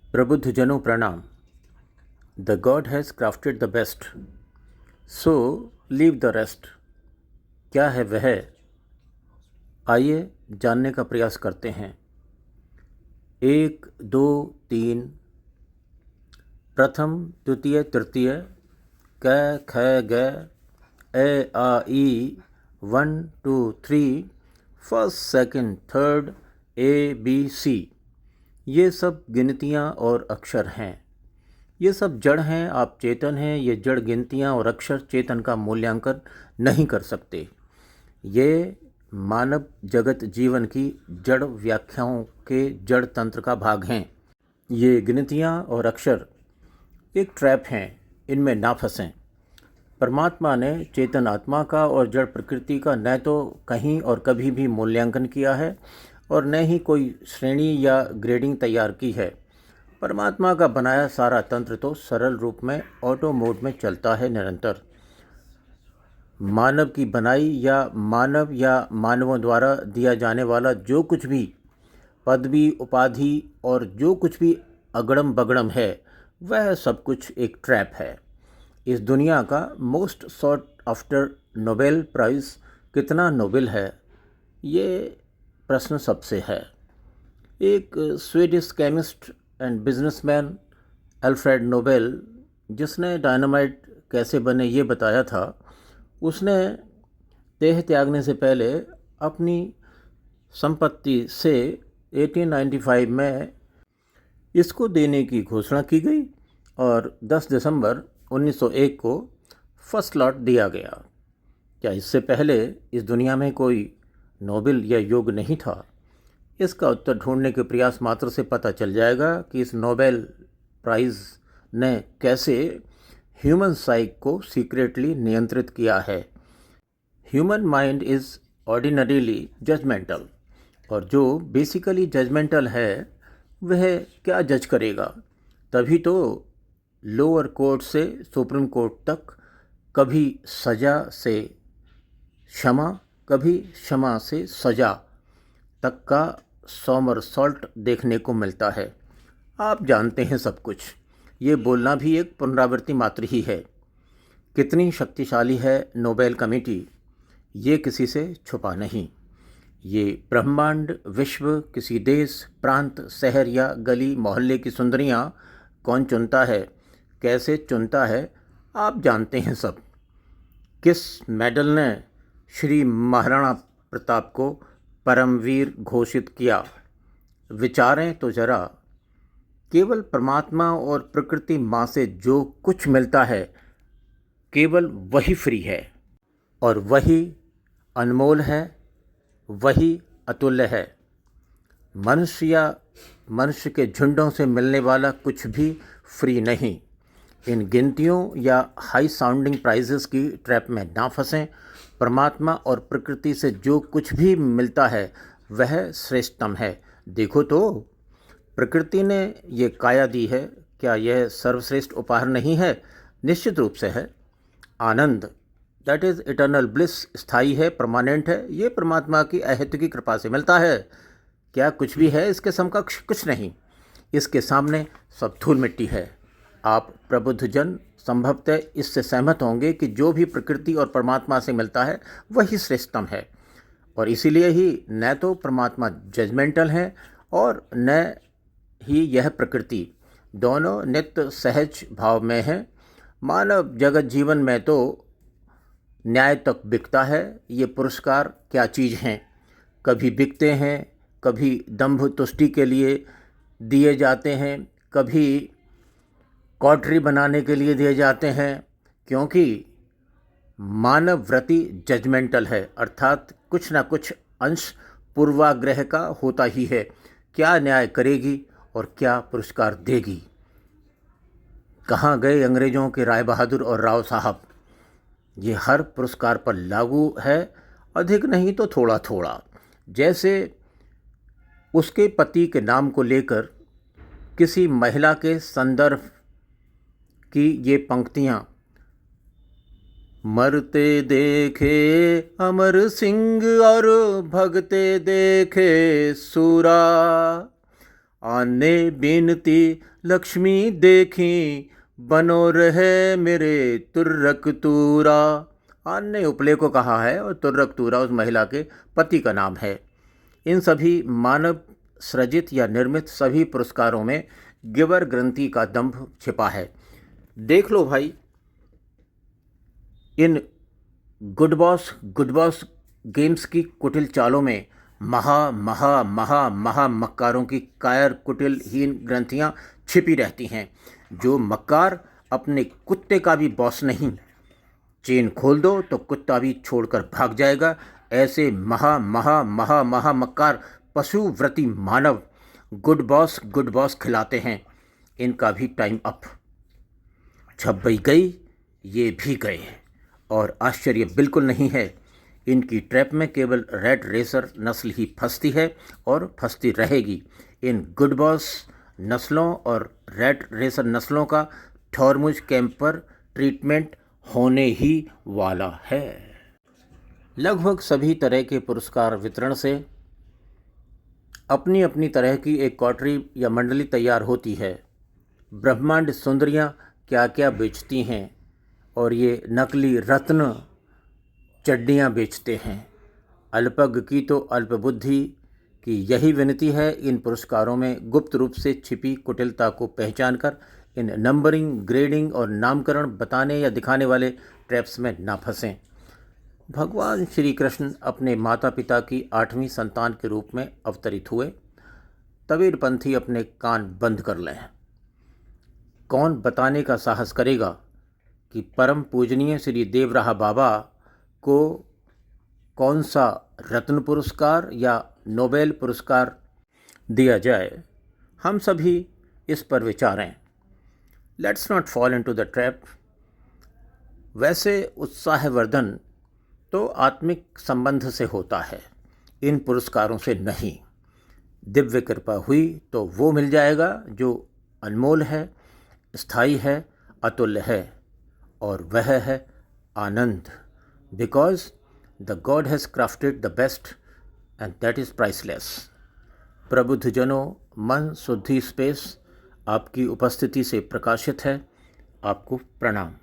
प्रबुद्ध जनों प्रणाम। The God has crafted the best, so leave the rest. क्या है वह, आइए जानने का प्रयास करते हैं। 1 2 3 प्रथम द्वितीय तृतीय क ख ग ए आ ई 1 2 3 फर्स्ट सेकंड थर्ड ABC। ये सब गिनतियाँ और अक्षर हैं। ये सब जड़ हैं, आप चेतन हैं। ये जड़ गिनतियाँ और अक्षर चेतन का मूल्यांकन नहीं कर सकते। ये मानव जगत जीवन की जड़ व्याख्याओं के जड़ तंत्र का भाग हैं। ये गिनतियाँ और अक्षर एक ट्रैप हैं, इनमें ना फंसें। परमात्मा ने चेतन आत्मा का और जड़ प्रकृति का न तो कहीं और कभी भी मूल्यांकन किया है और न ही कोई श्रेणी या ग्रेडिंग तैयार की है। परमात्मा का बनाया सारा तंत्र तो सरल रूप में ऑटो मोड में चलता है निरंतर। मानव की बनाई या मानवों द्वारा दिया जाने वाला जो कुछ भी पदवी उपाधि और जो कुछ भी अगड़म बगड़म है, वह सब कुछ एक ट्रैप है। इस दुनिया का most sought after Nobel prize कितना नोबेल है, ये प्रश्न सबसे है। एक Swedish chemist and businessman Alfred Nobel, जिसने डायनामाइट कैसे बने ये बताया था, उसने देह त्यागने से पहले अपनी संपत्ति से 1895 में इसको देने की घोषणा की गई और 10 दिसंबर 1901 को फर्स्ट लॉट दिया गया। क्या इससे पहले इस दुनिया में कोई नोबेल या योग नहीं था? इसका उत्तर ढूंढने के प्रयास मात्र से पता चल जाएगा कि इस नोबेल प्राइज़ ने कैसे ह्यूमन साइक को सीक्रेटली नियंत्रित किया है। Human mind is ordinarily judgemental, और जो बेसिकली जजमेंटल है वह क्या जज करेगा? तभी तो लोअर कोर्ट से सुप्रीम कोर्ट तक कभी सज़ा से क्षमा, कभी क्षमा से सज़ा तक का सॉमरसॉल्ट देखने को मिलता है। आप जानते हैं सब कुछ। ये बोलना भी एक पुनरावृत्ति मात्र ही है। कितनी शक्तिशाली है नोबेल कमेटी, ये किसी से छुपा नहीं। ये ब्रह्मांड, विश्व, किसी देश, प्रांत, शहर या गली मोहल्ले की सुंदरियाँ कौन चुनता है, कैसे चुनता है, आप जानते हैं सब। किस मेडल ने श्री महाराणा प्रताप को परमवीर घोषित किया? विचारें तो जरा। केवल परमात्मा और प्रकृति माँ से जो कुछ मिलता है, केवल वही फ्री है और वही अनमोल है, वही अतुल्य है। मनुष्य या मनुष्य के झुंडों से मिलने वाला कुछ भी फ्री नहीं। इन गिनतियों या हाई साउंडिंग प्राइजेस की ट्रैप में ना फंसें। परमात्मा और प्रकृति से जो कुछ भी मिलता है वह श्रेष्ठतम है। देखो तो, प्रकृति ने ये काया दी है, क्या यह सर्वश्रेष्ठ उपहार नहीं है? निश्चित रूप से है। आनंद, दैट इज़ इटर्नल ब्लिस, स्थायी है, परमानेंट है। ये परमात्मा की अहेतु की कृपा से मिलता है। क्या कुछ भी है इसके समकक्ष? कुछ नहीं। इसके सामने सब धूल मिट्टी है। आप प्रबुद्ध जन संभवतः इससे सहमत होंगे कि जो भी प्रकृति और परमात्मा से मिलता है वही श्रेष्ठतम है। और इसीलिए ही न तो परमात्मा जजमेंटल है और न ही यह प्रकृति, दोनों नित्य सहज भाव में हैं। मानव जगत जीवन में तो न्याय तक बिकता है। ये पुरस्कार क्या चीज़ हैं? कभी बिकते हैं, कभी दंभ तुष्टि के लिए दिए जाते हैं, कभी कॉटरी बनाने के लिए दिए जाते हैं, क्योंकि मानव वृत्ति जजमेंटल है, अर्थात कुछ ना कुछ अंश पूर्वाग्रह का होता ही है। क्या न्याय करेगी और क्या पुरस्कार देगी? कहाँ गए अंग्रेज़ों के राय बहादुर और राव साहब? ये हर पुरस्कार पर लागू है, अधिक नहीं तो थोड़ा थोड़ा। जैसे उसके पति के नाम को लेकर किसी महिला के संदर्भ की ये पंक्तियाँ, मरते देखे अमर सिंह और भगते देखे सूरा, आने बेनती लक्ष्मी देखी, बनो रहे मेरे तुर्रक तूरा। आन ने उपले को कहा है और तुर्रक तूरा उस महिला के पति का नाम है। इन सभी मानव सृजित या निर्मित सभी पुरस्कारों में गिवर ग्रंथि का दंभ छिपा है। देख लो भाई, इन गुड बॉस गेम्स की कुटिल चालों में महा मक्कारों की कायर कुटिलहीन ग्रंथियां छिपी रहती हैं। जो मक्कार अपने कुत्ते का भी बॉस नहीं, चेन खोल दो तो कुत्ता भी छोड़कर भाग जाएगा। ऐसे महा मक्कार पशुव्रती मानव गुड बॉस खिलाते हैं। इनका भी टाइम अप। छब्बई गई, ये भी गए, और आश्चर्य बिल्कुल नहीं है। इनकी ट्रैप में केवल रेड रेसर नस्ल ही फंसती है और फंसती रहेगी। इन गुड बॉस नस्लों और रेड रेसर नस्लों का ठौरमुज कैंप पर ट्रीटमेंट होने ही वाला है। लगभग सभी तरह के पुरस्कार वितरण से अपनी अपनी तरह की एक कॉटरी या मंडली तैयार होती है। ब्रह्मांड सुंदरियाँ क्या क्या बेचती हैं, और ये नकली रत्न चड्डियाँ बेचते हैं। अल्पज्ञ की तो अल्पबुद्धि की यही विनती है, इन पुरस्कारों में गुप्त रूप से छिपी कुटिलता को पहचानकर इन नंबरिंग, ग्रेडिंग और नामकरण बताने या दिखाने वाले ट्रैप्स में ना फंसें। भगवान श्री कृष्ण अपने माता पिता की 8वीं संतान के रूप में अवतरित हुए। तबीरपंथी अपने कान बंद कर लें। कौन बताने का साहस करेगा कि परम पूजनीय श्री देवराहा बाबा को कौन सा रत्न पुरस्कार या नोबेल पुरस्कार दिया जाए? हम सभी इस पर विचारें। Let's not fall into the trap. वैसे उत्साहवर्धन तो आत्मिक संबंध से होता है, इन पुरस्कारों से नहीं। दिव्य कृपा हुई तो वो मिल जाएगा जो अनमोल है, स्थायी है, अतुल्य है, और वह है आनंद। Because the God has crafted the best and that is priceless. प्रबुद्ध जनों, मन शुद्धि स्पेस आपकी उपस्थिति से प्रकाशित है। आपको प्रणाम।